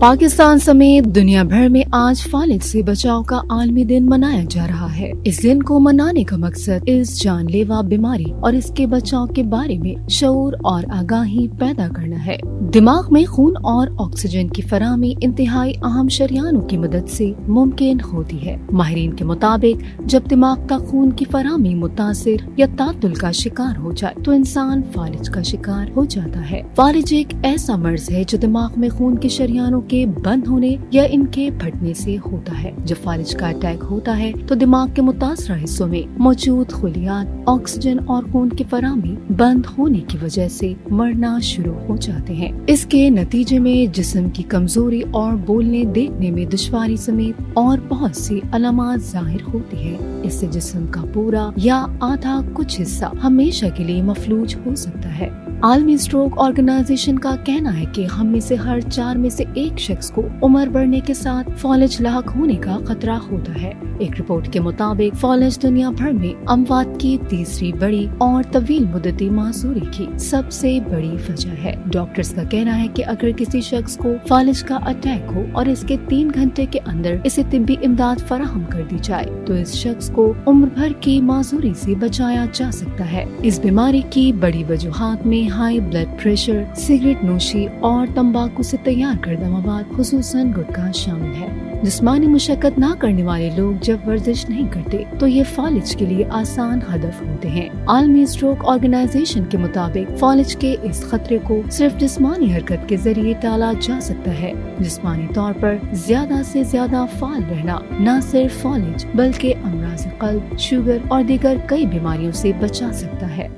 पाकिस्तान समेत दुनिया भर में आज फालिज से बचाव का आलमी दिन मनाया जा रहा है। इस दिन को मनाने का मकसद इस जानलेवा बीमारी और इसके बचाव के बारे में शऊर और आगाही पैदा करना है। दिमाग में खून और ऑक्सीजन की फराहमी इंतहाई अहम शरियानों की मदद से मुमकिन होती है। माहिरीन के मुताबिक जब दिमाग का खून की फराहमी मुतासिर या तातुल का शिकार हो जाए तो इंसान फालिज का शिकार हो जाता है। फालिज एक ऐसा मर्ज है जो दिमाग में खून के शरियानों के बंद होने या इनके फटने से होता है। जब फालिज का अटैक होता है तो दिमाग के मुतासरा हिस्सों में मौजूद खुलियात ऑक्सीजन और खून की फराहमी बंद होने की वजह से मरना शुरू हो जाते हैं। इसके नतीजे में जिस्म की कमजोरी और बोलने देखने में दुश्वारी समेत और बहुत सी अलामात जाहिर होती है। इससे जिस्म का पूरा या आधा कुछ हिस्सा हमेशा के लिए मफलूज हो सकता है। आलमी स्ट्रोक ऑर्गेनाइजेशन का कहना है कि हम में से हर 4 में से एक शख्स को उम्र बढ़ने के साथ फालिज लाहक होने का खतरा होता है। एक रिपोर्ट के मुताबिक फालिज दुनिया भर में अमवात की तीसरी बड़ी और तवील मुद्दती माजूरी की सबसे बड़ी वजह है। डॉक्टर्स का कहना है कि अगर किसी शख्स को फालिज का अटैक हो और इसके 3 घंटे के अंदर इसे तिब्बी इमदाद फराहम कर दी जाए तो इस शख्स को उम्र भर की माजूरी से बचाया जा सकता है। इस बीमारी की बड़ी वजूहात में हाई ब्लड प्रेशर, सिगरेट नोशी और तंबाकू से तैयार करदा मवाद खुसूसन गुटखा शामिल है। जिस्मानी मुशक्कत ना करने वाले लोग जब वर्जिश नहीं करते तो ये फालिज के लिए आसान हदफ होते हैं। आलमी स्ट्रोक ऑर्गेनाइजेशन के मुताबिक फालिज के इस खतरे को सिर्फ जिस्मानी हरकत के जरिए टाला जा सकता है। जिस्मानी तौर पर ज्यादा से ज्यादा फाल रहना न सिर्फ फालिज बल्कि अमराज क़ल्ब, शुगर और दीगर कई बीमारियों से बचा सकता है।